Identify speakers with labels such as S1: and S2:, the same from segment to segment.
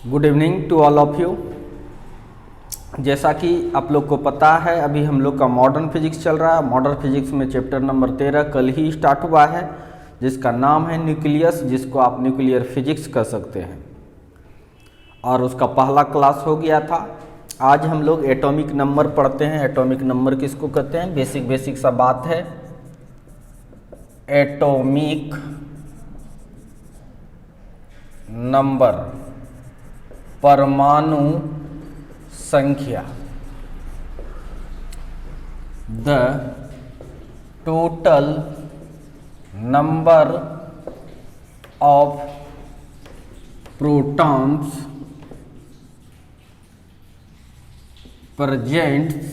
S1: Good evening to all of you. जैसा कि आप लोग को पता है, अभी हम लोग का मॉडर्न फिजिक्स चल रहा है। मॉडर्न फिजिक्स में चैप्टर नंबर 13 कल ही स्टार्ट हुआ है, जिसका नाम है न्यूक्लियस, जिसको आप न्यूक्लियर फिजिक्स कह सकते हैं। और उसका पहला क्लास हो गया था। आज हम लोग एटॉमिक नंबर पढ़ते हैं। एटॉमिक नंबर किसको कहते हैं? बेसिक सा बात है। एटॉमिक नंबर, परमाणु संख्या, the total number of protons presents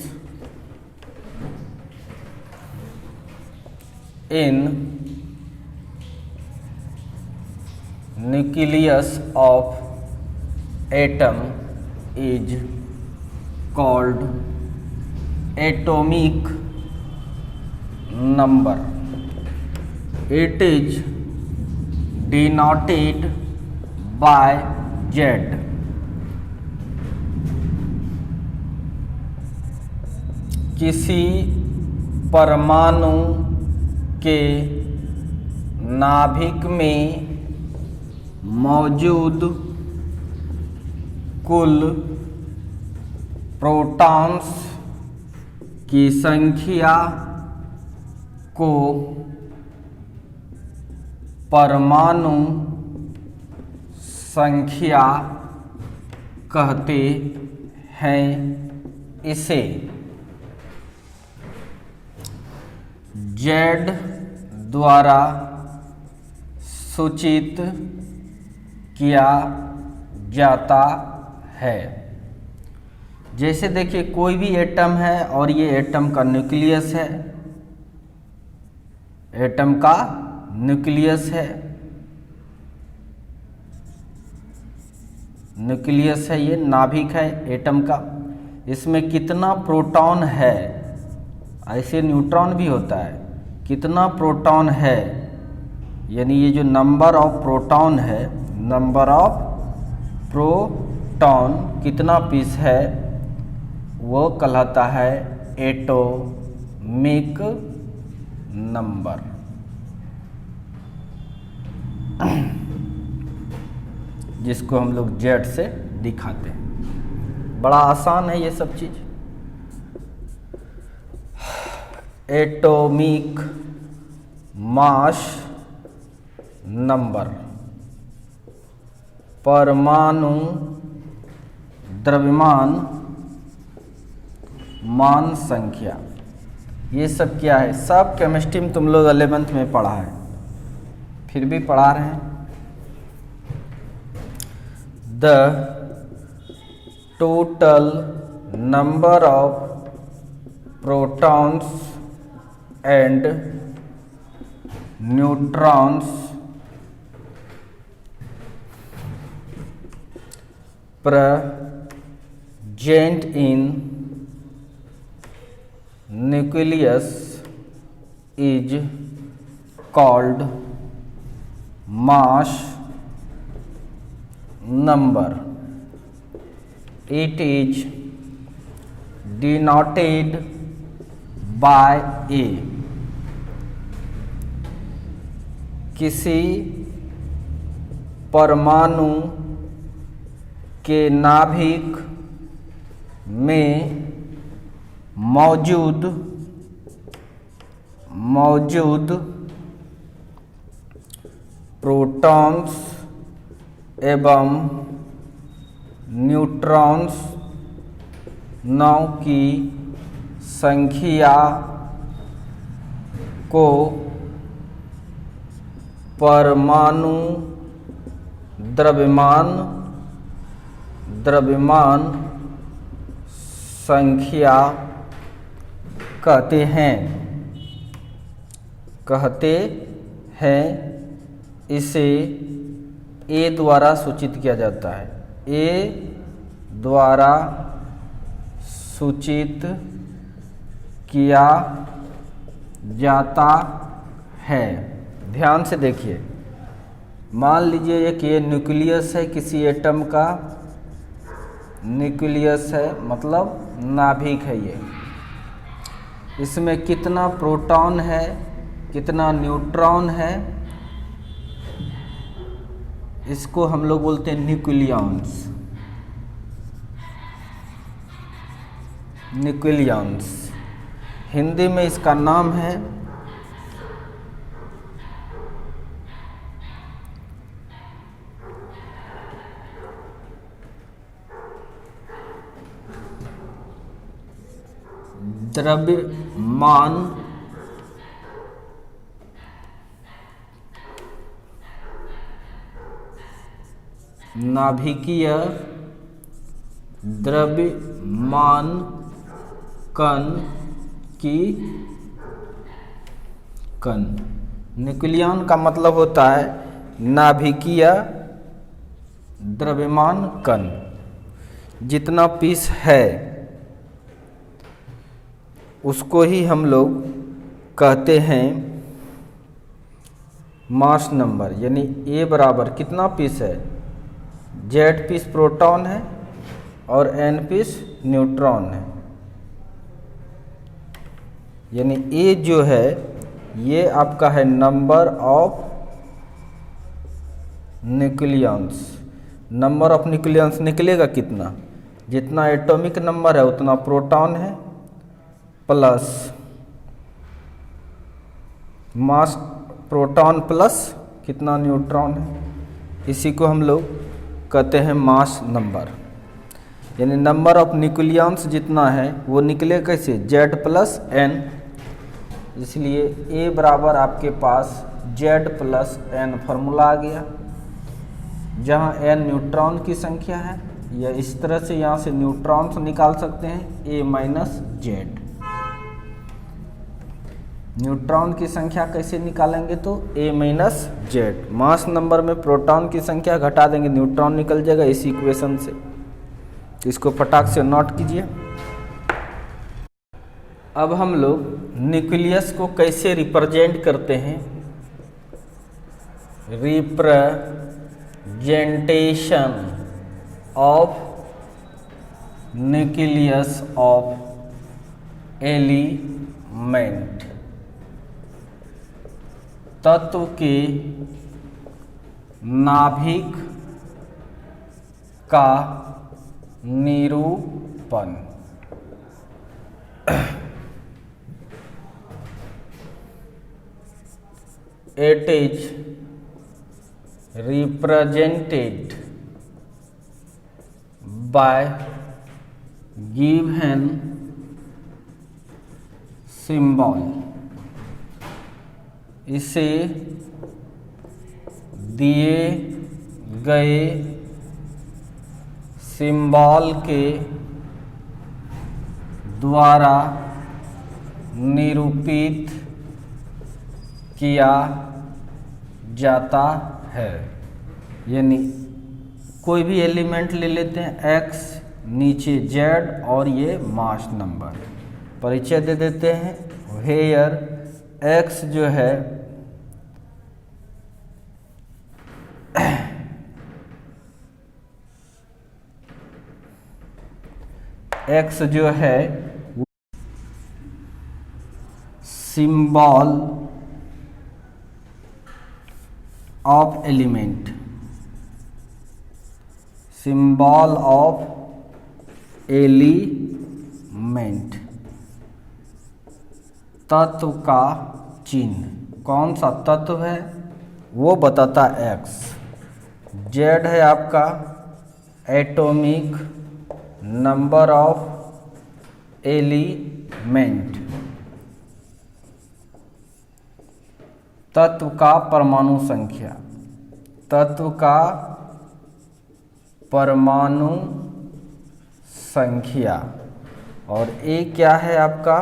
S1: in nucleus of atom is called atomic number. It is denoted by Z. किसी परमाणु के नाभिक में मौजूद कुल प्रोटॉन्स की संख्या को परमाणु संख्या कहते हैं। इसे Z द्वारा सूचित किया जाता है। जैसे देखिए, कोई भी एटम है और ये एटम का न्यूक्लियस है। एटम का न्यूक्लियस है, न्यूक्लियस है, ये नाभिक है एटम का। इसमें कितना प्रोटॉन है, ऐसे न्यूट्रॉन भी होता है, कितना प्रोटॉन है, यानी ये जो नंबर ऑफ प्रोटॉन है, नंबर ऑफ प्रोटॉन कितना पीस है, वो कहलाता है एटॉमिक नंबर। जिसको हम लोग जेड से दिखाते हैं। बड़ा आसान है ये सब चीज। एटॉमिक मास नंबर, परमाणु द्रव्यमान मान संख्या, ये सब क्या है? सब केमिस्ट्री में तुम लोग 11th में पढ़ा है, फिर भी पढ़ा रहे हैं। The total number of protons and neutrons present in nucleus is called mass number. It is denoted by A. किसी परमाणु के नाभिक में मौजूद प्रोटॉन्स एवं न्यूट्रॉन्स नौ की संख्या को परमाणु द्रव्यमान संख्या कहते हैं। इसे ए द्वारा सूचित किया जाता है। ए द्वारा सूचित किया जाता है। ध्यान से देखिए, मान लीजिए एक ये न्यूक्लियस है किसी एटम का, न्यूक्लियस है, मतलब नाभिक है ये। इसमें कितना प्रोटॉन है, कितना न्यूट्रॉन है, इसको हम लोग बोलते हैं न्यूक्लियॉन्स। न्यूक्लियॉन्स हिंदी में इसका नाम है द्रव्यमान नाभिकीय द्रव्यमान कण की कण। न्यूक्लियॉन का मतलब होता है नाभिकीय द्रव्यमान कण। जितना पीस है उसको ही हम लोग कहते हैं मास नंबर, यानी ए बराबर कितना पीस है, जेड पीस प्रोटॉन है और एन पीस न्यूट्रॉन है। यानी ए जो है ये आपका है number of nucleons. Number of nucleons निकलेगा कितना, जितना एटॉमिक नंबर है उतना प्रोटॉन है प्लस मास प्रोटॉन प्लस कितना न्यूट्रॉन है, इसी को हम लोग कहते हैं मास नंबर। यानी नंबर ऑफ न्यूक्लियॉन्स जितना है वो निकले कैसे, जेड प्लस एन। इसलिए ए बराबर आपके पास जेड प्लस एन फार्मूला आ गया, जहाँ एन न्यूट्रॉन की संख्या है, या इस तरह से यहाँ से न्यूट्रॉन्स निकाल सकते हैं ए माइनस जेड। न्यूट्रॉन की संख्या कैसे निकालेंगे, तो ए माइनस जेड। मास नंबर में प्रोटॉन की संख्या घटा देंगे, न्यूट्रॉन निकल जाएगा इस इक्वेशन से। तो इसको फटाक से नोट कीजिए। अब हम लोग न्यूक्लियस को कैसे रिप्रेजेंट करते हैं, representation of nucleus of element. तत्व के नाभिक का निरूपण। It is represented by given symbol। इसे दिए गए सिंबल के द्वारा निरूपित किया जाता है। यानी कोई भी एलिमेंट ले लेते हैं, एक्स नीचे जेड और ये मास नंबर। परिचय दे देते हैं, हेयर एक्स जो है एक्स जो है symbol of element, symbol of element, तत्व का चिन्ह। कौन सा तत्व है वो बताता एक्स। जेड है आपका एटॉमिक नंबर ऑफ एलिमेंट, तत्व का परमाणु संख्या, तत्व का परमाणु संख्या। और ए क्या है आपका,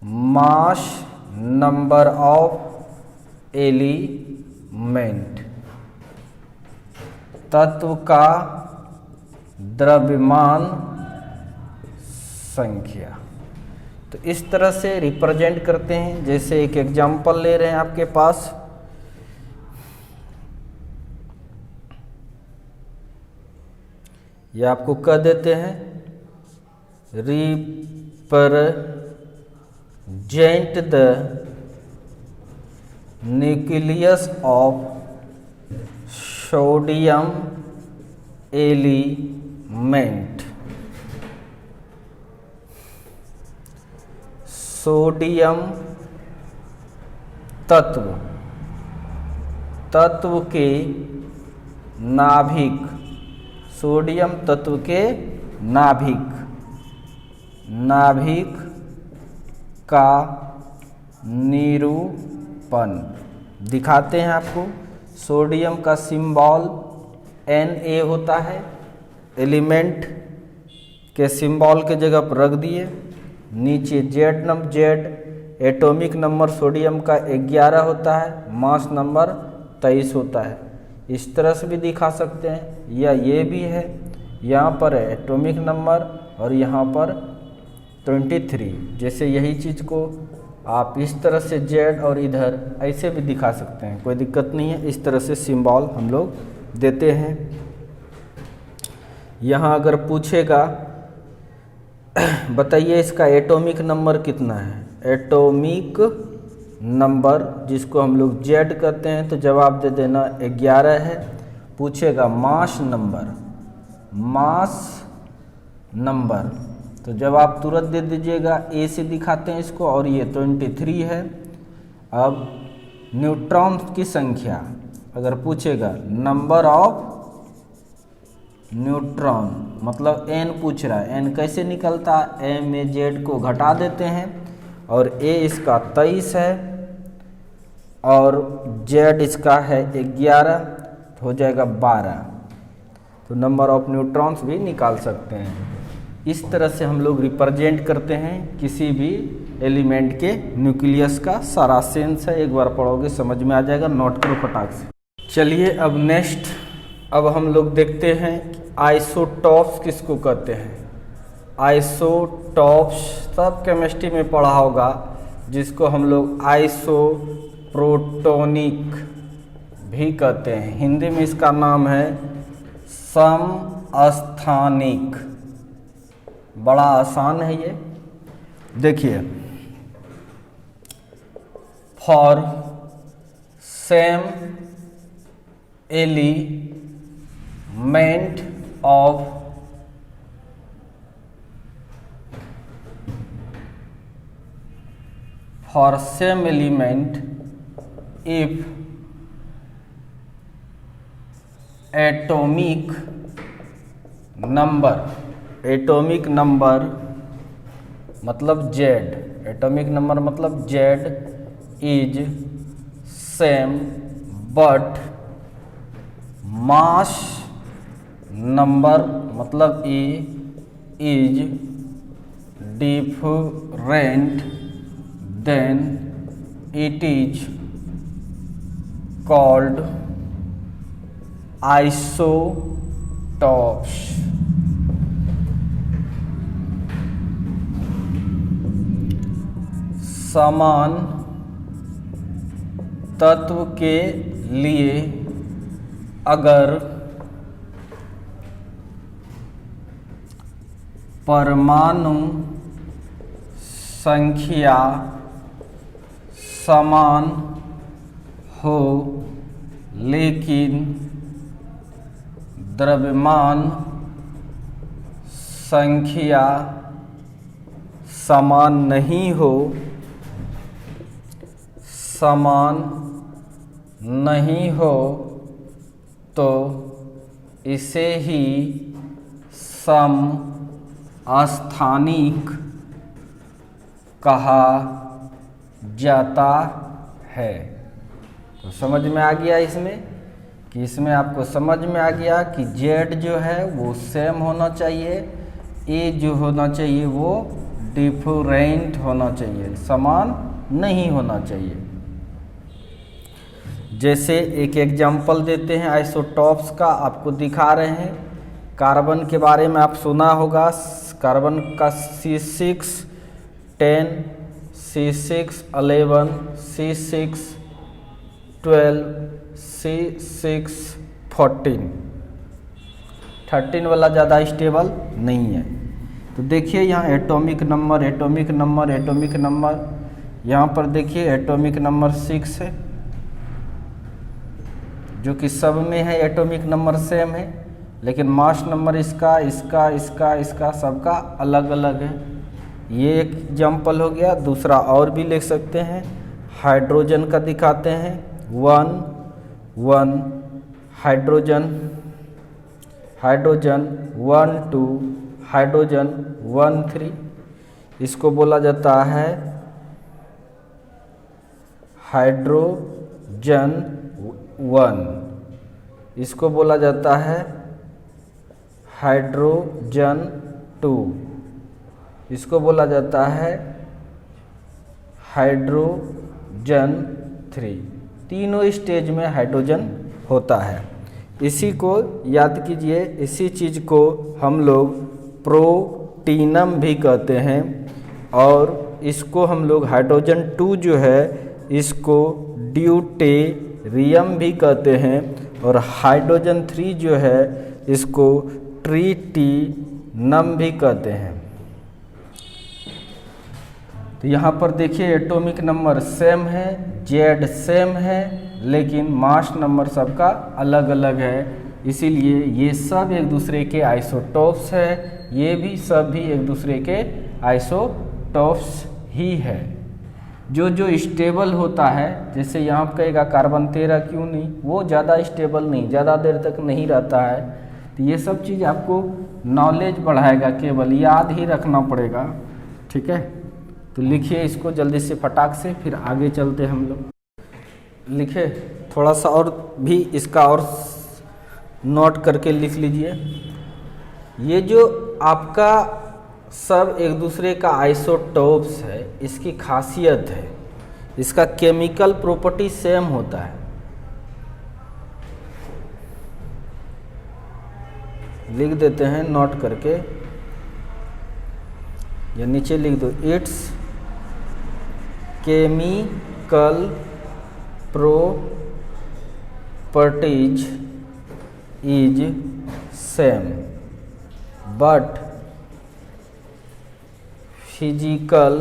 S1: मास नंबर ऑफ एलिमेंट, तत्व का द्रव्यमान संख्या। तो इस तरह से रिप्रेजेंट करते हैं। जैसे एक एग्जांपल ले रहे हैं आपके पास, ये आपको कह देते हैं represent the nucleus of sodium element. Sodium तत्व के नाभिक, सोडियम तत्व के नाभिक का निरूपण दिखाते हैं आपको। सोडियम का सिंबल Na होता है, एलिमेंट के सिंबल के जगह पर रख दिए। नीचे जेड एटॉमिक नंबर सोडियम का 11 होता है, मास नंबर 23 होता है। इस तरह से भी दिखा सकते हैं, या ये भी है, यहाँ पर है एटॉमिक नंबर और यहाँ पर 23। जैसे यही चीज़ को आप इस तरह से जेड और इधर ऐसे भी दिखा सकते हैं, कोई दिक्कत नहीं है। इस तरह से सिंबल हम लोग देते हैं। यहाँ अगर पूछेगा बताइए इसका एटॉमिक नंबर कितना है, एटॉमिक नंबर जिसको हम लोग जेड कहते हैं, तो जवाब दे देना 11 है। पूछेगा मास नंबर तो जवाब तुरंत दे दीजिएगा, ए से दिखाते हैं इसको, और ये 23 है। अब न्यूट्रॉन की संख्या अगर पूछेगा, नंबर ऑफ न्यूट्रॉन मतलब एन पूछ रहा है, एन कैसे निकलता है, ए में जेड को घटा देते हैं और ए इसका 23 है और जेड इसका है 11, तो हो जाएगा 12। तो नंबर ऑफ न्यूट्रॉन्स भी निकाल सकते हैं। इस तरह से हम लोग रिप्रेजेंट करते हैं किसी भी एलिमेंट के न्यूक्लियस का। सारा सेंस है, एक बार पढ़ोगे समझ में आ जाएगा, नोट करो फटाक से। चलिए अब नेक्स्ट, अब हम लोग देखते हैं आइसोटॉप्स किसको कहते हैं। आइसोटॉप्स सब केमिस्ट्री में पढ़ा होगा, जिसको हम लोग आइसोप्रोटोनिक भी कहते हैं। हिंदी में इसका नाम है समस्थानिक। बड़ा आसान है ये, देखिए। For same element of for same element if atomic number मतलब Z, एटॉमिक नंबर मतलब Z is same but mass number मतलब A is different then it is called isotopes. समान तत्व के लिए अगर परमाणु संख्या समान हो लेकिन द्रव्यमान संख्या समान नहीं हो तो इसे ही समस्थानिक कहा जाता है। तो समझ में आ गया इसमें कि इसमें आपको समझ में आ गया कि जेड जो है वो सेम होना चाहिए, ए जो होना चाहिए वो डिफरेंट होना चाहिए, समान नहीं होना चाहिए। जैसे एक एग्जाम्पल देते हैं आइसोटॉप्स का, आपको दिखा रहे हैं। कार्बन के बारे में आप सुना होगा, कार्बन का C610, C611, C612, C614 13 वाला ज़्यादा स्टेबल नहीं है। तो देखिए यहाँ atomic number atomic number atomic number, यहाँ पर देखिए एटॉमिक नंबर 6 है जो कि सब में है, एटॉमिक नंबर सेम है, लेकिन मास नंबर इसका इसका इसका इसका सबका अलग अलग है। ये एक एग्जाम्पल हो गया। दूसरा और भी लिख सकते हैं, हाइड्रोजन का दिखाते हैं 1 1, हाइड्रोजन 1 2, हाइड्रोजन 1 3, इसको बोला जाता है हाइड्रोजन 1, इसको बोला जाता है हाइड्रोजन 2, इसको बोला जाता है हाइड्रोजन 3। तीनों स्टेज में हाइड्रोजन होता है। इसी को याद कीजिए, इसी चीज़ को हम लोग प्रोटीनम भी कहते हैं, और इसको हम लोग हाइड्रोजन 2 जो है इसको ड्यूटेरियम भी कहते हैं, और हाइड्रोजन 3 जो है इसको ट्रिटिनम भी कहते हैं। तो यहाँ पर देखिए एटॉमिक नंबर सेम है, जेड सेम है, लेकिन मास नंबर सबका अलग अलग है। इसीलिए ये सब एक दूसरे के आइसोटॉप्स है, ये भी सब भी एक दूसरे के आइसोटॉप्स ही है। जो जो स्टेबल होता है, जैसे यहाँ पर कहेगा कार्बन 13 क्यों नहीं, वो ज़्यादा स्टेबल नहीं, ज़्यादा देर तक नहीं रहता है। तो ये सब चीज़ आपको नॉलेज बढ़ाएगा, केवल याद ही रखना पड़ेगा। ठीक है, तो लिखिए इसको जल्दी से फटाक से, फिर आगे चलते हम लोग। लिखे थोड़ा सा और भी इसका और नोट करके लिख लीजिए। ये जो आपका सब एक दूसरे का आइसोटॉप्स है, इसकी खासियत है, इसका केमिकल प्रॉपर्टी सेम होता है। लिख देते हैं नोट करके, या नीचे लिख दो, it's chemical properties is same but physical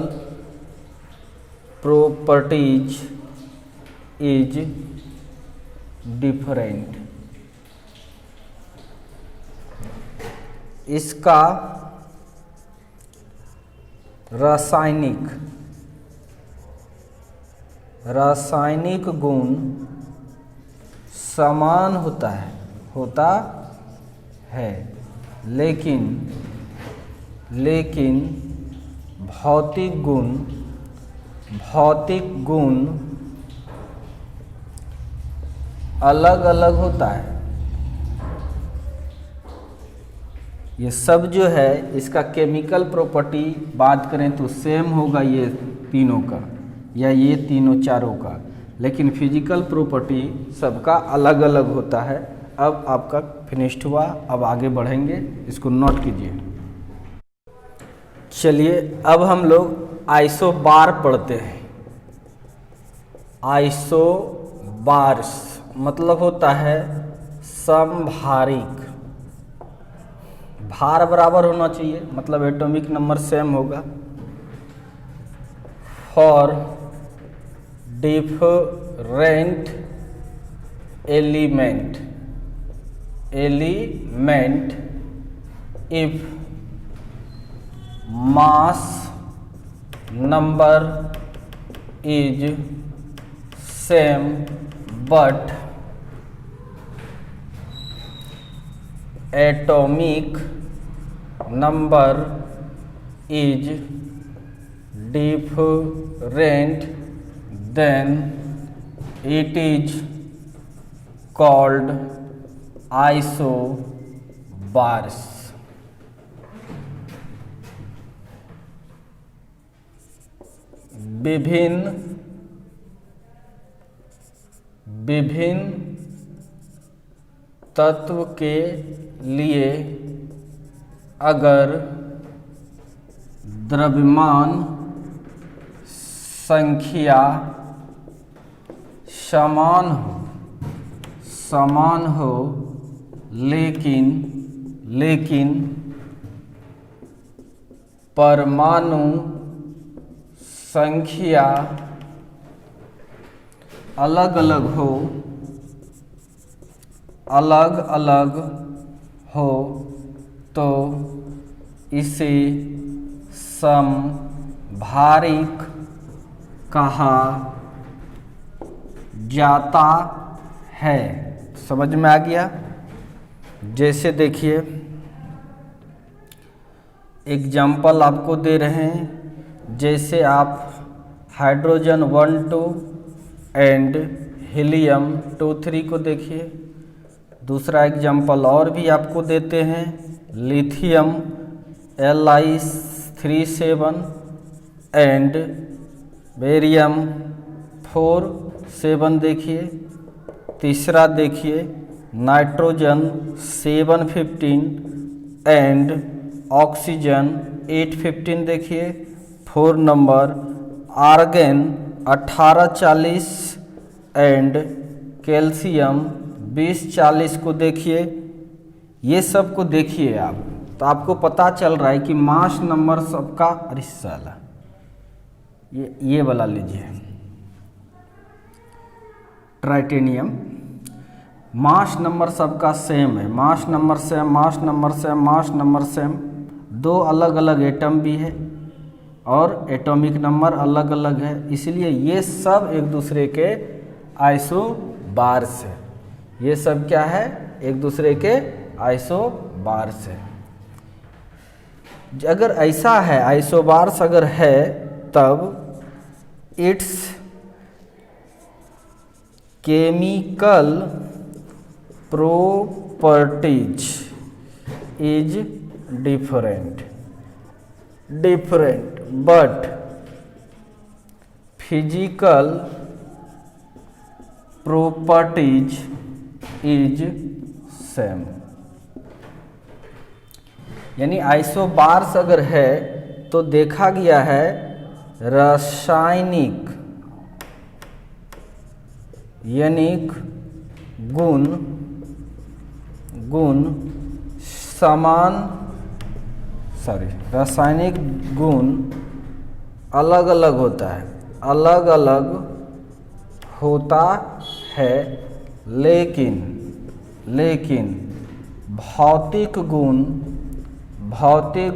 S1: properties is different। इसका रासायनिक गुण समान होता है, लेकिन भौतिक गुण अलग अलग होता है। ये सब जो है इसका केमिकल प्रॉपर्टी बात करें तो सेम होगा ये तीनों का, या ये तीनों चारों का, लेकिन फिजिकल प्रॉपर्टी सबका अलग अलग होता है। अब आपका फिनिश्ड हुआ, अब आगे बढ़ेंगे, इसको नोट कीजिए। चलिए अब हम लोग आइसोबार पढ़ते हैं। आइसोबार्स मतलब होता है समभारिक, भार बराबर होना चाहिए, मतलब एटॉमिक नंबर सेम होगा। For different element if mass number is same but atomic number is different, then it is called isobars। विभिन्न तत्व के लिए अगर द्रव्यमान संख्या समान हो लेकिन परमाणु संख्या अलग अलग हो तो इसे समभारिक कहा जाता है। समझ में आ गया? जैसे देखिए एग्जाम्पल आपको दे रहे हैं, जैसे आप हाइड्रोजन 1 2 एंड हीलियम 2 3 को देखिए। दूसरा एग्जाम्पल और भी आपको देते हैं, लिथियम Li37 एंड बेरियम 47 देखिए। तीसरा देखिए नाइट्रोजन 715 एंड ऑक्सीजन 815 देखिए। 4 नंबर आर्गन 1840 एंड कैल्शियम 2040 को देखिए। ये सब को देखिए आप, तो आपको पता चल रहा है कि मास नंबर सबका, अरे साला ये वाला लीजिए ट्राइटेनियम, मास नंबर सबका सेम है। मास नंबर सेम, दो अलग अलग एटम भी है और एटॉमिक नंबर अलग अलग है, इसलिए ये सब एक दूसरे के आइसोबार्स है। ये सब क्या है? एक दूसरे के आइसोबार्स है। अगर ऐसा है, आइसोबार्स अगर है, तब it's chemical properties is different but physical properties is same। यानी आइसोबार्स अगर है तो देखा गया है रासायनिक यानिक गुण समान, रासायनिक गुण अलग अलग होता है, लेकिन भौतिक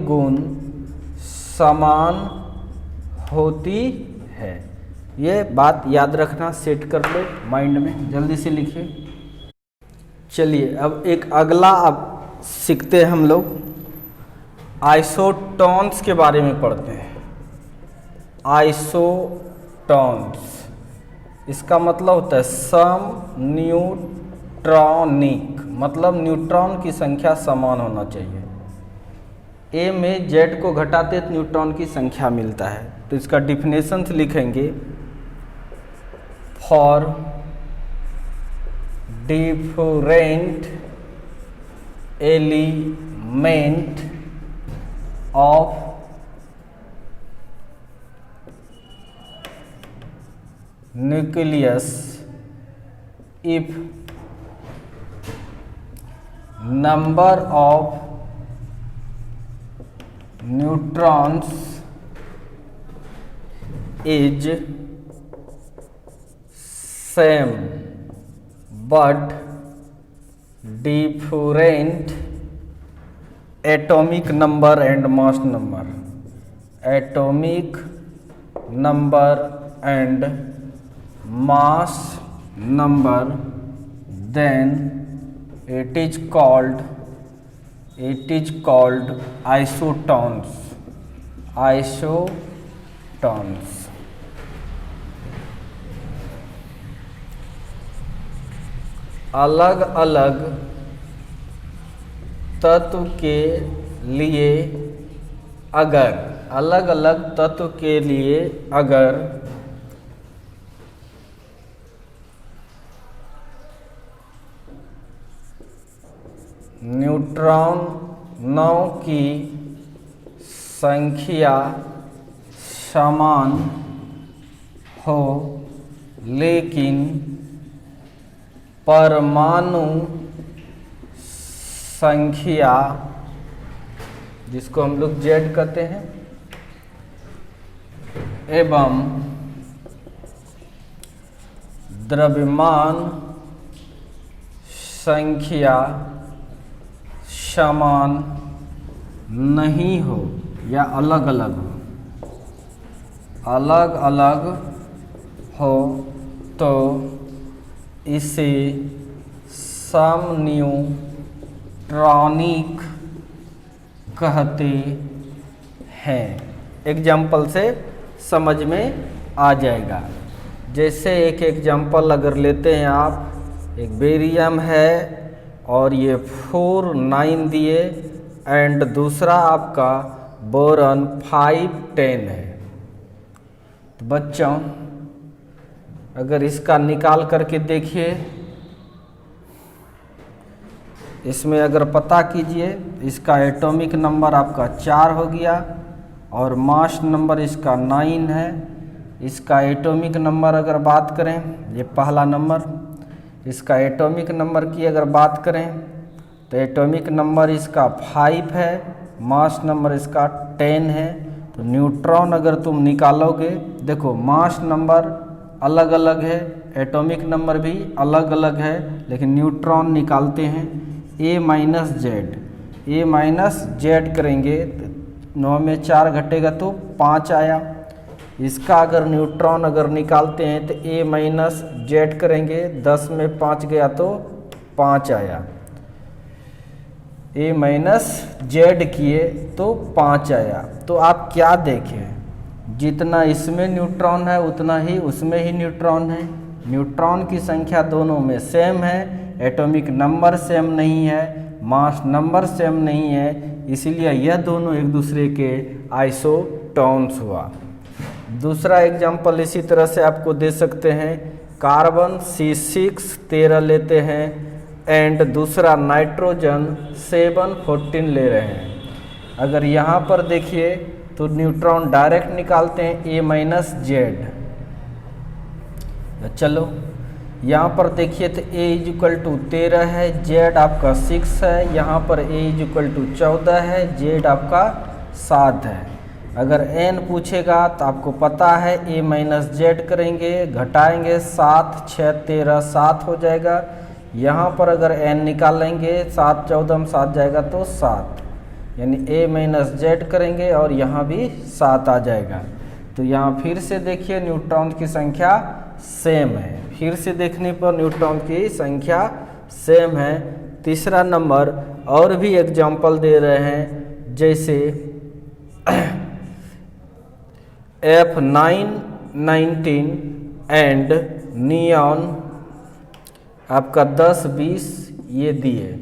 S1: गुण समान होती है। ये बात याद रखना, सेट कर लो माइंड में, जल्दी से लिखिए। चलिए अब एक अगला अब सीखते हैं हम लोग, आइसोटॉन्स के बारे में पढ़ते हैं। आइसोटॉन्स, इसका मतलब होता है सम न्यूट्रॉनिक, मतलब न्यूट्रॉन की संख्या समान होना चाहिए। ए में जेड को घटाते तो न्यूट्रॉन की संख्या मिलता है, तो इसका डिफिनेशन लिखेंगे, for different element of nucleus if number of neutrons is same but different atomic number and mass number, atomic number and mass number, then it is called isotons, isotons। अलग अलग तत्व के लिए अगर, अलग अलग तत्व के लिए अगर न्यूट्रॉनों की संख्या समान हो लेकिन परमाणु संख्या, जिसको हम लोग जेड कहते हैं, एवं द्रव्यमान संख्या समान नहीं हो या अलग अलग हो तो इसे समन्यूट्रॉनिक कहते हैं। एग्जाम्पल से समझ में आ जाएगा। जैसे एक एग्जाम्पल अगर लेते हैं आप, एक बेरियम है और ये 4 9 दिए, एंड दूसरा आपका बोरॉन 5 10 है। तो बच्चों अगर इसका निकाल करके देखिए, इसमें अगर पता कीजिए, इसका एटॉमिक नंबर आपका 4 हो गया और मास नंबर इसका 9 है। इसका एटॉमिक नंबर अगर बात करें, ये पहला नंबर, इसका एटॉमिक नंबर की अगर बात करें तो एटॉमिक नंबर इसका 5 है, मास नंबर इसका 10 है। तो न्यूट्रॉन अगर तुम निकालोगे, देखो मास नंबर अलग अलग है, एटॉमिक नंबर भी अलग अलग है, लेकिन न्यूट्रॉन निकालते हैं A माइनस जेड करेंगे, 9 में 4 घटेगा तो 5 आया। इसका अगर न्यूट्रॉन अगर निकालते हैं तो A माइनस जेड करेंगे, 10 में 5 गया तो 5 आया। A माइनस जेड किए तो 5 आया। तो आप क्या देखें, जितना इसमें न्यूट्रॉन है उतना ही उसमें ही न्यूट्रॉन है। न्यूट्रॉन की संख्या दोनों में सेम है, एटॉमिक नंबर सेम नहीं है, मास नंबर सेम नहीं है, इसलिए यह दोनों एक दूसरे के आइसोटॉन्स हुआ। दूसरा एग्जाम्पल इसी तरह से आपको दे सकते हैं, कार्बन C6 13 लेते हैं एंड दूसरा नाइट्रोजन 7 14 ले रहे हैं। अगर यहाँ पर देखिए तो न्यूट्रॉन डायरेक्ट निकालते हैं A माइनस जेड। चलो यहाँ पर देखिए तो A इक्वल टू 13 है, जेड आपका 6 है, यहाँ पर A इक्वल टू 14 है, जेड आपका 7 है। अगर n पूछेगा तो आपको पता है A माइनस जेड करेंगे, घटाएंगे 7 6 13 7 हो जाएगा। यहाँ पर अगर n निकालेंगे 7 14 में 7 जाएगा तो 7, यानी A माइनस जेड करेंगे और यहाँ भी 7 आ जाएगा। तो यहाँ फिर से देखिए न्यूट्रॉन की संख्या सेम है, फिर से देखने पर न्यूट्रॉन की संख्या सेम है। तीसरा नंबर और भी एग्जाम्पल दे रहे हैं, जैसे F9 19 एंड नियॉन आपका 10 20 ये दिए।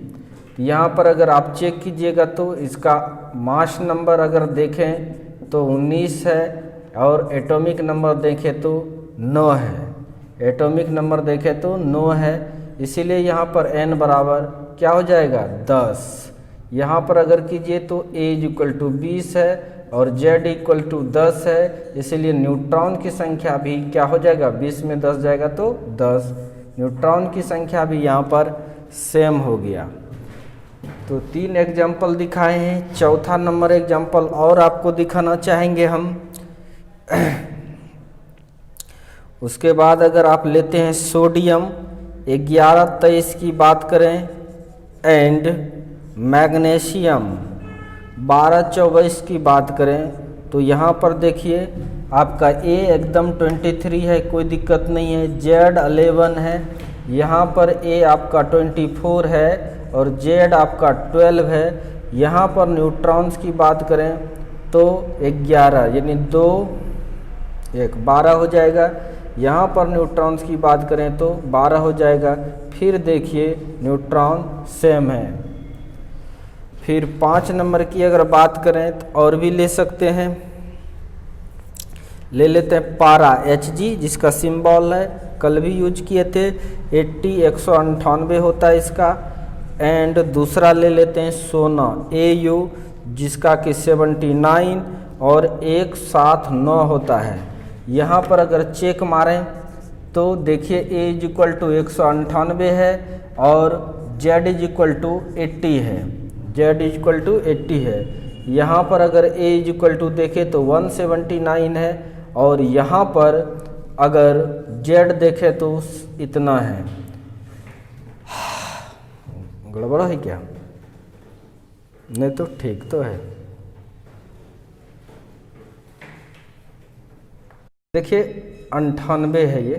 S1: यहाँ पर अगर आप चेक कीजिएगा तो इसका मास नंबर अगर देखें तो 19 है और एटॉमिक नंबर देखें तो 9 है, एटॉमिक नंबर देखें तो 9 है, इसीलिए यहाँ पर n बराबर क्या हो जाएगा 10। यहाँ पर अगर कीजिए तो A इक्वल टू 20 है और Z इक्वल टू 10 है, इसीलिए न्यूट्रॉन की संख्या भी क्या हो जाएगा, 20 में 10 जाएगा तो 10। न्यूट्रॉन की संख्या भी यहाँ पर सेम हो गया। तो 3 एग्जाम्पल दिखाए हैं। चौथा नंबर एग्जाम्पल और आपको दिखाना चाहेंगे हम। उसके बाद अगर आप लेते हैं सोडियम 11 23 की बात करें एंड मैग्नीशियम 12 24 की बात करें, तो यहाँ पर देखिए आपका A एकदम 23 है, कोई दिक्कत नहीं है, Z 11 है, यहाँ पर A आपका 24 है और Z आपका 12 है। यहाँ पर न्यूट्रॉन्स की बात करें तो 11 यानी 2 1 12 हो जाएगा। यहाँ पर न्यूट्रॉन्स की बात करें तो 12 हो जाएगा। फिर देखिए न्यूट्रॉन सेम है। फिर 5 नंबर की अगर बात करें तो और भी ले सकते हैं, ले लेते हैं पारा Hg जिसका सिंबल है, कल भी यूज किए थे, 80 198 होता है इसका। एंड दूसरा ले लेते हैं सोना Au जिसका कि 79 और 179 होता है। यहाँ पर अगर चेक मारें तो देखिए A इक्वल टू 198 है और z इज इक्वल टू 80 है, z इज इक्वल टू 80 है। यहाँ पर अगर a इज इक्वल टू देखें तो 179 है, और यहाँ पर अगर z देखें तो इतना है। गड़बड़ है क्या? नहीं तो ठीक तो है। देखिए 98 है ये,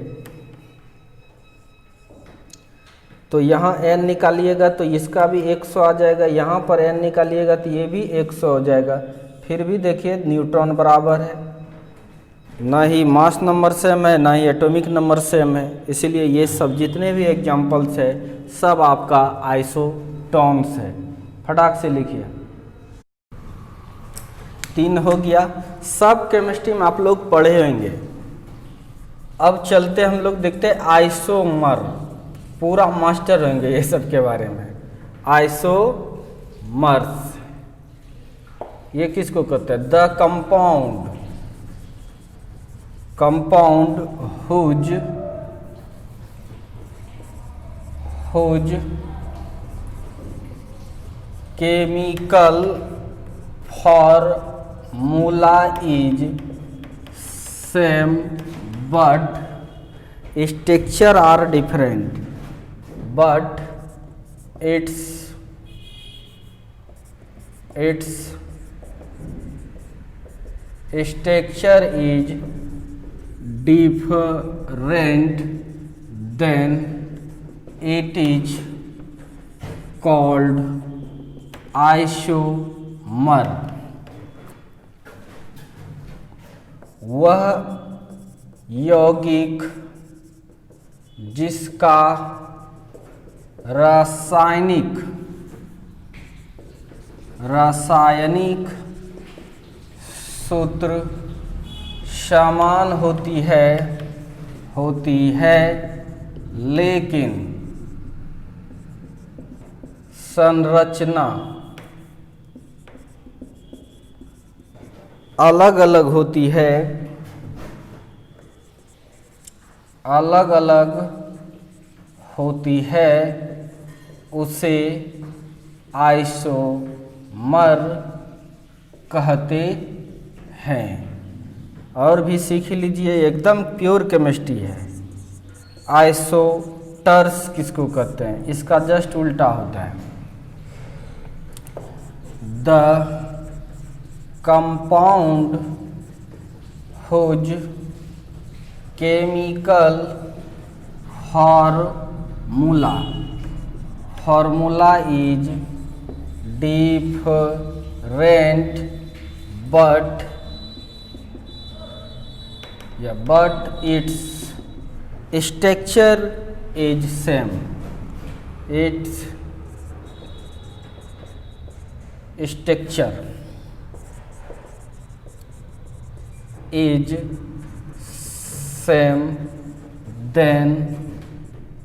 S1: तो यहाँ n निकालिएगा तो इसका भी 100 आ जाएगा, यहाँ पर n निकालिएगा तो ये भी 100 हो जाएगा। फिर भी देखिए न्यूट्रॉन बराबर है, ना ही मास नंबर सेम है ना ही एटॉमिक नंबर सेम है, इसीलिए ये सब जितने भी एग्जाम्पल्स है सब आपका आइसोटॉन्स है। फटाक से लिखिए। 3 हो गया। सब केमिस्ट्री में आप लोग पढ़े होंगे। अब चलते हम लोग देखते हैं आइसोमर, पूरा मास्टर होंगे ये सब के बारे में। आइसोमर्स ये किसको कहते हैं? The compound whose chemical formula is same but structure are different, but its structure is different, then it is called isomer। वह यौगिक जिसका रासायनिक सूत्र समान होती है लेकिन संरचना अलग अलग होती है, उसे आइसोमर कहते हैं। और भी सीख लीजिए, एकदम प्योर केमिस्ट्री है। आइसोटर्स किसको कहते हैं? इसका जस्ट उल्टा होता है। The compound whose chemical formula is different but its structure is same। its structure is same, then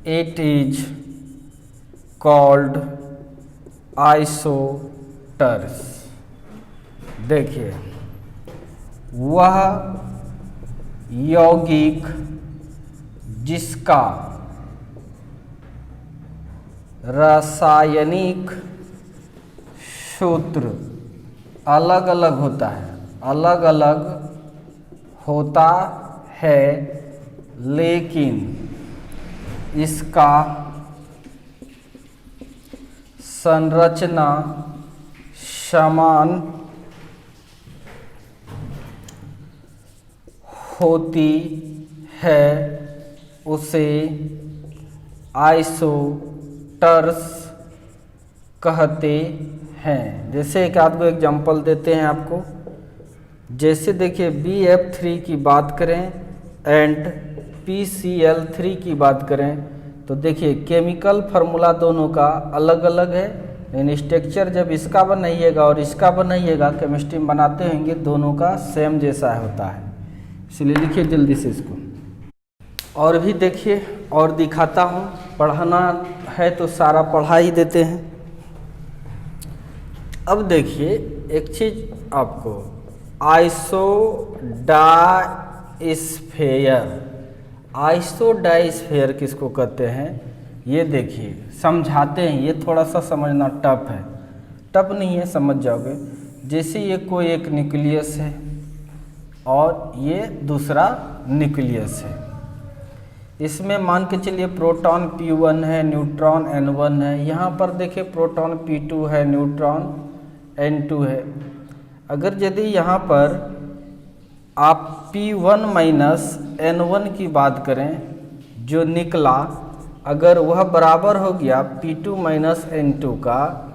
S1: it is called isoters। देखिए, वह यौगिक जिसका रासायनिक सूत्र अलग अलग होता है लेकिन इसका संरचना समान होती है, उसे आइसोटर्स कहते हैं। जैसे एक आध को एग्जाम्पल देते हैं आपको। जैसे देखिए BF3 की बात करें एंड PCl3 की बात करें तो देखिए केमिकल फार्मूला दोनों का अलग अलग है, लेकिन स्ट्रक्चर जब इसका बनाइएगा और इसका बनाइएगा केमिस्ट्री में बनाते होंगे दोनों का सेम जैसा होता है। इसलिए लिखिए जल्दी से इसको। और भी देखिए और दिखाता हूँ, पढ़ाना है तो सारा पढ़ा ही देते हैं। अब देखिए एक चीज़ आपको, आइसोडाइस्फेयर किसको कहते हैं? ये देखिए समझाते हैं, ये थोड़ा सा समझना टफ है, टफ नहीं है, समझ जाओगे। जैसे ये कोई एक न्यूक्लियस है और ये दूसरा न्यूक्लियस है, इसमें मान के चलिए प्रोटॉन P1 है, न्यूट्रॉन N1 है। यहाँ पर देखिए प्रोटॉन P2 है, न्यूट्रॉन N2 है। अगर यदि यहाँ पर आप P1 माइनस N1 की बात करें, जो निकला अगर वह बराबर हो गया P2 माइनस N2 का,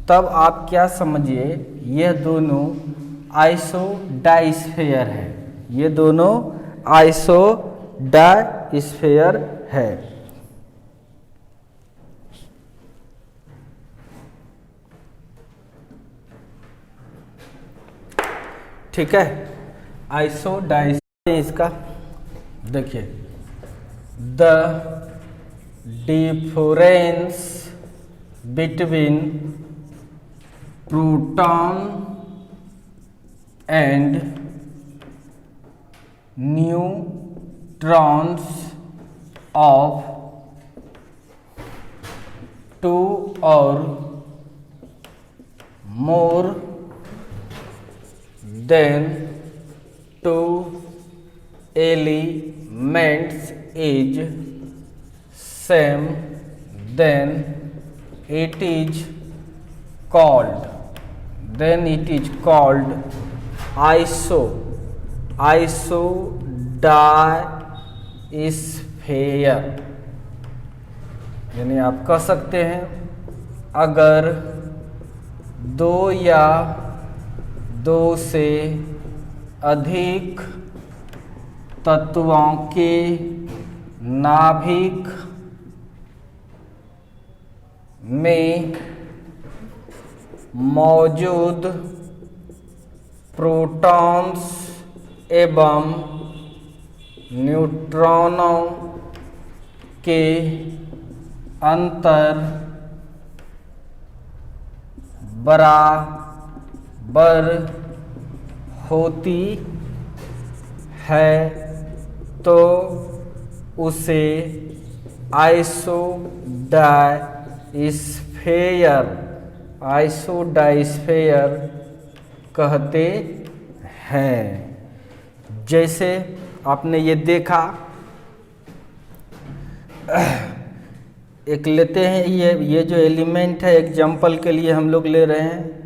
S1: तब आप क्या समझिए, यह दोनों आइसोडाइस्फेयर है, ये दोनों आइसोडाइस्फेयर है। ठीक है, आइसोडाइस्फेयर इसका देखिए, the difference between proton and neutrons of two और more than two elements is same, then it is called isodiaphers. यानी आप कह सकते हैं अगर दो या दो से अधिक तत्वों के नाभिक में मौजूद प्रोटॉन्स एवं न्यूट्रॉनों के अंतर बराबर होती है तो उसे आइसोडाइस्फेयर कहते हैं। जैसे आपने ये देखा, एक लेते हैं, ये जो एलिमेंट है, एग्जाम्पल के लिए हम लोग ले रहे हैं,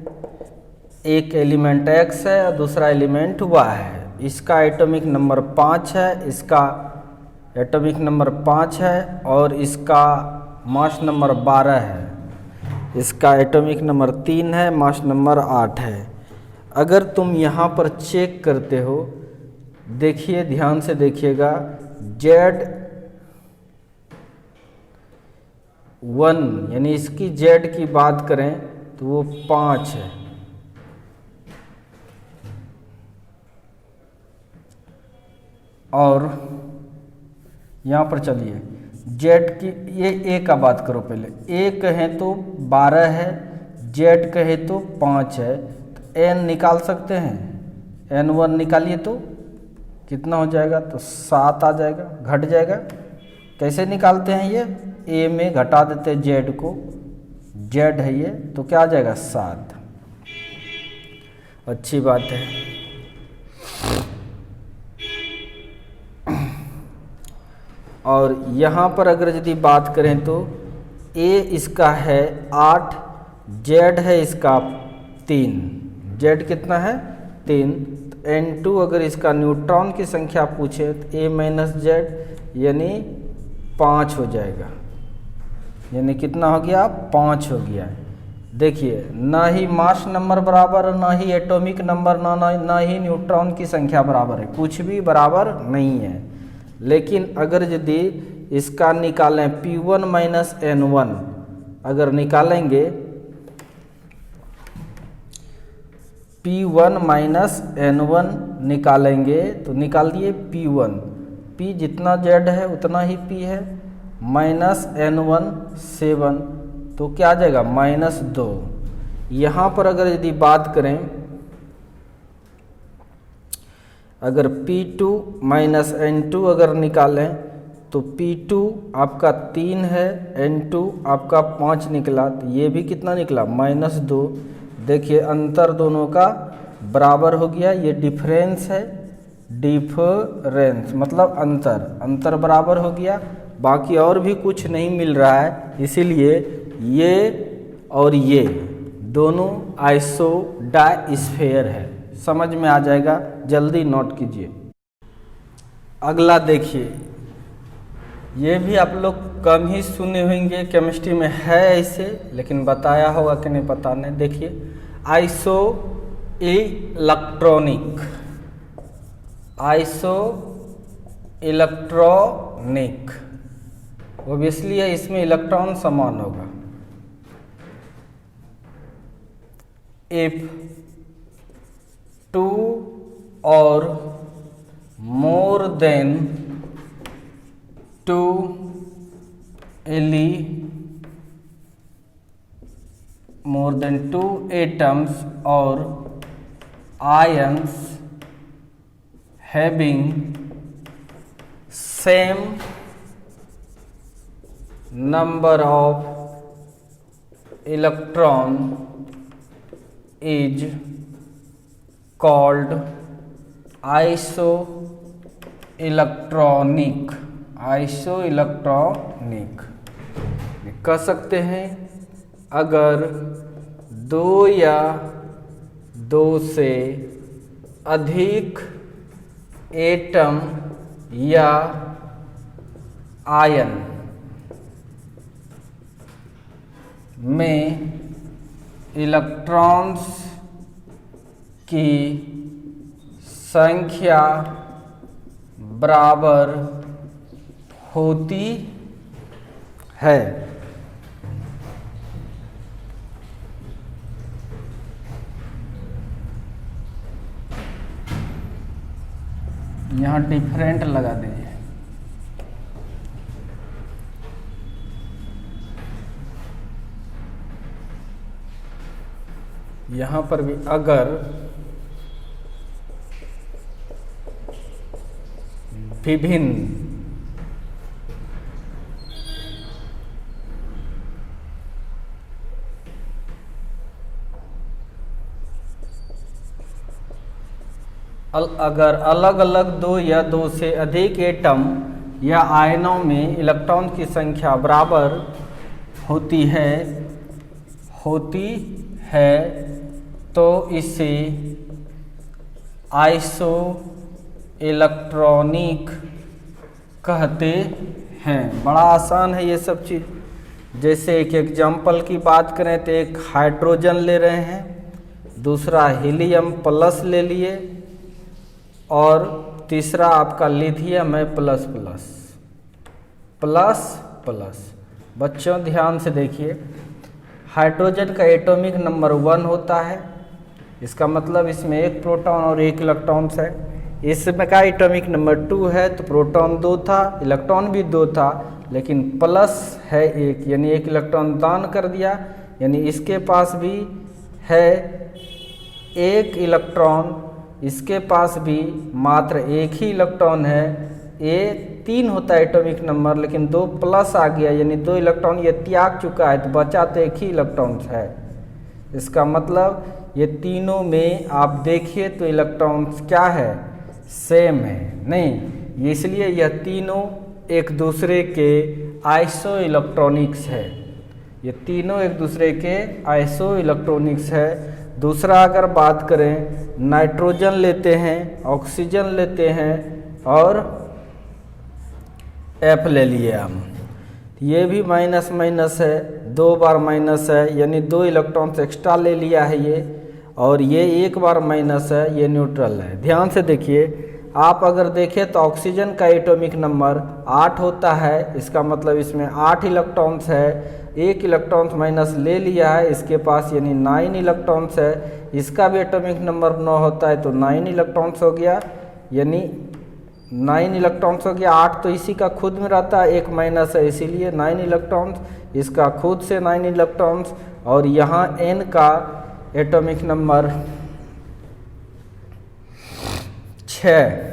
S1: एक एलिमेंट X है और दूसरा एलिमेंट Y है। इसका एटॉमिक नंबर 5 है, इसका एटॉमिक नंबर 5 है और इसका मास नंबर 12 है, इसका एटॉमिक नंबर 3 है, मास नंबर 8 है। अगर तुम यहाँ पर चेक करते हो, देखिए ध्यान से देखिएगा, Z1 यानी इसकी Z की बात करें तो वो 5 है, और यहाँ पर चलिए Z की, ये A का बात करो पहले, A कहें तो 12 है, Z कहे तो 5 है, तो N निकाल सकते हैं, N1 निकालिए तो कितना हो जाएगा, तो 7 आ जाएगा, घट जाएगा। कैसे निकालते हैं ये, A में घटा देते हैं Z को, Z है ये, तो क्या आ जाएगा 7। अच्छी बात है। और यहाँ पर अगर यदि बात करें तो A इसका है 8, Z है इसका 3, Z कितना है 3, तो N2 अगर इसका न्यूट्रॉन की संख्या पूछे तो A माइनस Z यानी 5 हो जाएगा, यानी कितना हो गया, 5 हो गया। देखिए ना ही मास नंबर बराबर, ना ही एटॉमिक नंबर, ना ही न्यूट्रॉन की संख्या बराबर है, कुछ भी बराबर नहीं है। लेकिन अगर यदि इसका निकालें P1 माइनस N1, अगर निकालेंगे P1 माइनस N1 निकालेंगे तो निकाल दिए P1, P जितना Z है उतना ही P है, माइनस N1 7, तो क्या आ जाएगा -2। यहाँ पर अगर यदि बात करें, अगर P2 माइनस N2 अगर निकालें तो P2 आपका 3 है, N2 आपका 5 निकला, तो ये भी कितना निकला -2। देखिए अंतर दोनों का बराबर हो गया, ये डिफरेंस है, डिफरेंस मतलब अंतर बराबर हो गया, बाकी और भी कुछ नहीं मिल रहा है, इसीलिए ये और ये दोनों आइसोडाइस्फेयर है। समझ में आ जाएगा, जल्दी नोट कीजिए। अगला देखिए, ये भी आप लोग कम ही सुने होंगे, केमिस्ट्री में है ऐसे, लेकिन बताया होगा कि नहीं पता नहीं। देखिए आइसो इलेक्ट्रॉनिक, ओब्वियसली है, इसमें इलेक्ट्रॉन समान होगा। इफ 2 और more then 2 atoms or ions having same number of electron is called isoelectronic। कह सकते हैं अगर 2 या 2 से अधिक एटम या आयन में इलेक्ट्रॉन्स की संख्या बराबर होती है, यहाँ डिफरेंट लगा दीजिए। यहाँ पर भी अगर विभिन्न अगर अलग अलग 2 या 2 से अधिक एटम या आयनों में इलेक्ट्रॉन की संख्या बराबर होती है तो इसे आइसो इलेक्ट्रॉनिक कहते हैं। बड़ा आसान है ये सब चीज़। जैसे एक एग्जाम्पल की बात करें तो एक हाइड्रोजन ले रहे हैं, दूसरा हीलियम प्लस ले लिए और तीसरा आपका लिथियम है प्लस प्लस प्लस प्लस। बच्चों ध्यान से देखिए, हाइड्रोजन का एटॉमिक नंबर 1 होता है, इसका मतलब इसमें एक प्रोटॉन और एक इलेक्ट्रॉन है। इसमें का एटॉमिक नंबर 2 है तो प्रोटॉन 2 था, इलेक्ट्रॉन भी 2 था, लेकिन प्लस है 1, यानी एक इलेक्ट्रॉन दान कर दिया, यानी इसके पास भी है एक इलेक्ट्रॉन, इसके पास भी मात्र एक ही इलेक्ट्रॉन है। ये 3 होता है एटॉमिक नंबर, लेकिन 2 प्लस आ गया, यानी 2 इलेक्ट्रॉन ये त्याग चुका है, तो बचा तो एक ही इलेक्ट्रॉन है। इसका मतलब ये तीनों में आप देखिए तो इलेक्ट्रॉन्स क्या है, सेम है नहीं, इसलिए यह तीनों एक दूसरे के आइसो इलेक्ट्रॉनिक्स है। ये तीनों एक दूसरे के आइसो इलेक्ट्रॉनिक्स है। दूसरा अगर बात करें, नाइट्रोजन लेते हैं, ऑक्सीजन लेते हैं और F ले लिए हम, ये भी माइनस माइनस है, 2 बार माइनस है, यानी 2 इलेक्ट्रॉन्स एक्स्ट्रा ले लिया है ये, और ये 1 बार माइनस है, ये न्यूट्रल है। ध्यान से देखिए, आप अगर देखें तो ऑक्सीजन का एटॉमिक नंबर 8 होता है, इसका मतलब इसमें 8 इलेक्ट्रॉन्स है, 1 इलेक्ट्रॉन्स माइनस ले लिया है इसके पास, यानी 9 इलेक्ट्रॉन्स है। इसका भी एटॉमिक नंबर 9 होता है तो 9 इलेक्ट्रॉन्स हो गया, यानी 9 इलेक्ट्रॉन्स हो गया। 8 तो इसी का खुद में रहता है, 1 माइनस है, इसीलिए 9 इलेक्ट्रॉन्स, इसका खुद से 9 इलेक्ट्रॉन्स, और यहाँ N का एटॉमिक नंबर 6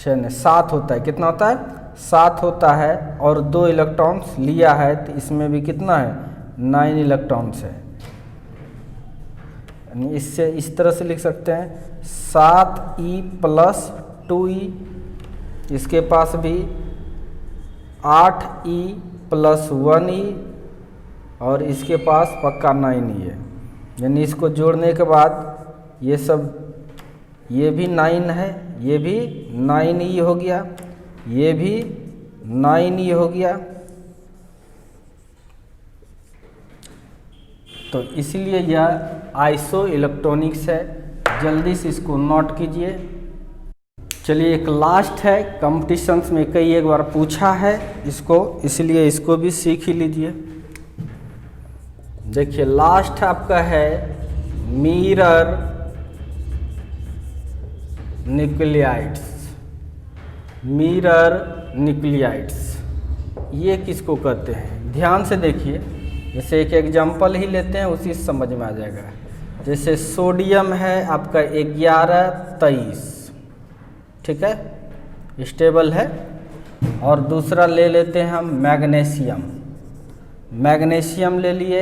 S1: 6 नहीं 7 होता है। कितना होता है? 7 होता है। और 2 इलेक्ट्रॉन्स लिया है तो इसमें भी कितना है? 9 इलेक्ट्रॉन्स है। यानी इससे इस तरह से लिख सकते हैं 7e + 2e। इसके पास भी 8e + 1e और इसके पास पक्का 9e है। यानी इसको जोड़ने के बाद ये सब, ये भी 9 है, ये भी 9e हो गया, ये भी 9e हो गया। तो इसलिए यह आइसो इलेक्ट्रॉनिक्स है। जल्दी से इसको नोट कीजिए। चलिए एक लास्ट है, कंपटीशंस में कई एक बार पूछा है इसको, इसलिए इसको भी सीख ही लीजिए। देखिए लास्ट आपका है मिरर न्यूक्लियाइड्स। मिरर न्यूक्लियाइड्स ये किसको कहते हैं? ध्यान से देखिए। जैसे एक एग्जाम्पल ही लेते हैं, उसी से समझ में आ जाएगा। जैसे सोडियम है आपका 1123, ठीक है, स्टेबल है। और दूसरा ले लेते हैं हम मैग्नीशियम। मैग्नीशियम ले लिए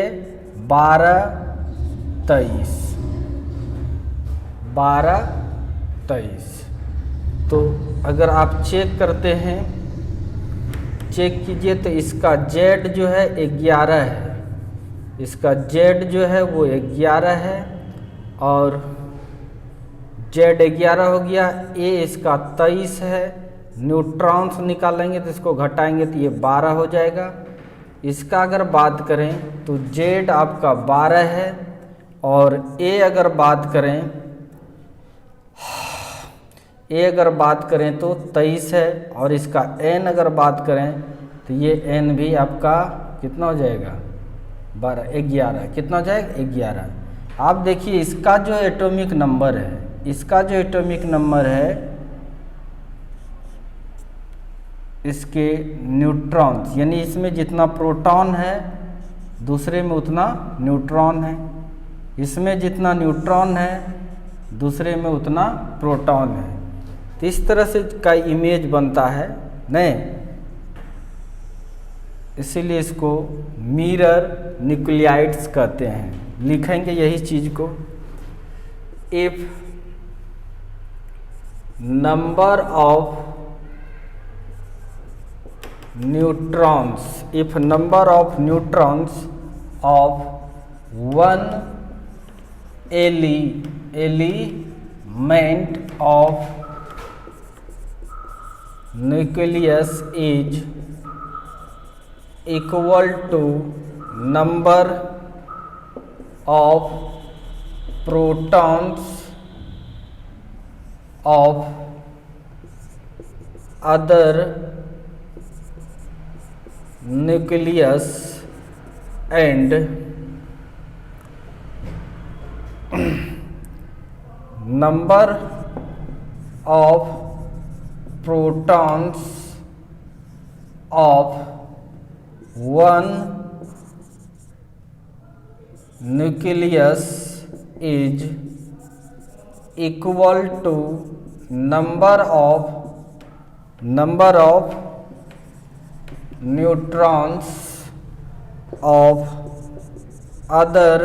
S1: 1223, 1223। तो अगर आप चेक करते हैं, चेक कीजिए तो इसका जेड जो है 11 है, इसका जेड जो है वो 11 है और जेड 11 हो गया। ए इसका 23 है। न्यूट्रॉन्स निकालेंगे तो इसको घटाएंगे तो ये 12 हो जाएगा। इसका अगर बात करें तो जेड आपका 12 है और ए अगर बात करें तो 23 है और इसका एन अगर बात करें तो ये एन भी आपका कितना हो जाएगा? 12, 11। कितना हो जाएगा? 11। आप देखिए इसका जो एटॉमिक नंबर है, इसका जो एटॉमिक नंबर है, इसके न्यूट्रॉन्स, यानी इसमें जितना प्रोटॉन है दूसरे में उतना न्यूट्रॉन है, इसमें जितना न्यूट्रॉन है दूसरे में उतना प्रोटॉन है। तो इस तरह से का इमेज बनता है नहीं, इसीलिए इसको मिरर न्यूक्लियाइड्स कहते हैं। लिखेंगे यही चीज को। If number of neutrons, if number of neutrons of one element of nucleus is equal to number of protons of other nucleus and number of protons of one nucleus is equal to number of neutrons of other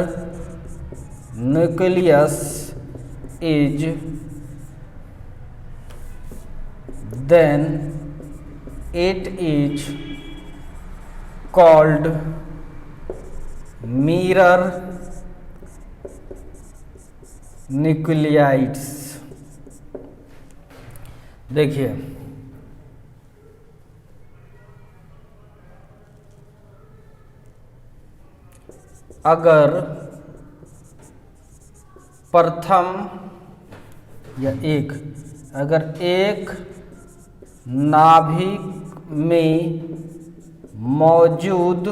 S1: nucleus is, then it is called mirror nuclides. देखिए अगर प्रथम या अगर एक नाभिक में मौजूद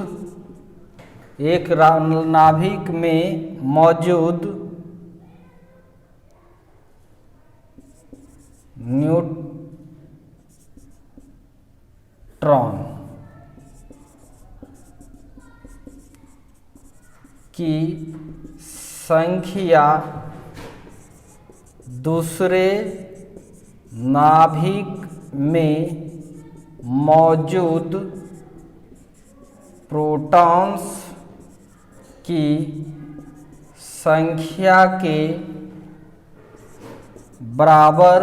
S1: neutron की संख्या दूसरे नाभिक में मौजूद प्रोटॉन्स की संख्या के बराबर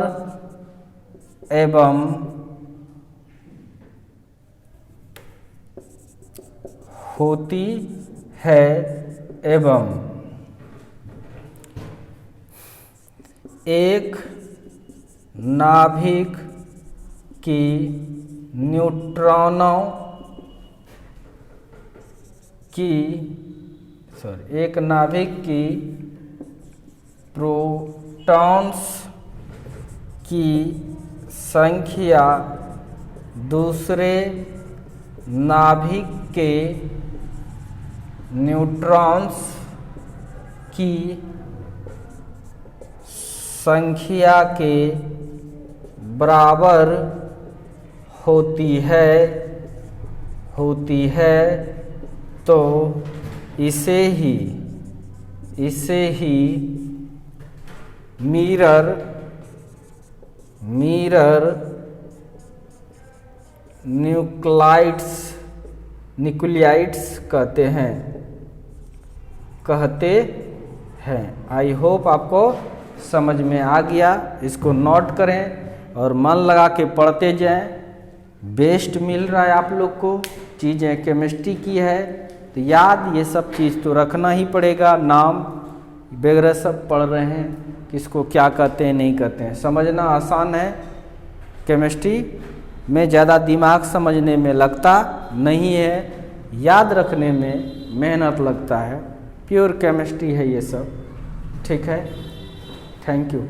S1: एवं होती है एवं एक नाभिक की न्यूट्रॉनों की एक नाभिक की प्रोटॉन्स की संख्या दूसरे नाभिक के न्यूट्रॉन्स की संख्या के बराबर होती है तो इसे ही मिरर न्यूक्लियाइड्स कहते हैं। आई होप आपको समझ में आ गया। इसको नोट करें और मन लगा के पढ़ते जाएं। बेस्ट मिल रहा है आप लोग को, चीज़ें केमिस्ट्री की है तो याद ये सब चीज़ तो रखना ही पड़ेगा। नाम वगैरह सब पढ़ रहे हैं, किसको क्या कहते हैं नहीं कहते हैं, समझना आसान है। केमिस्ट्री में ज़्यादा दिमाग समझने में लगता नहीं है, याद रखने में मेहनत लगता है। प्योर केमिस्ट्री है ये सब, ठीक है। Thank you.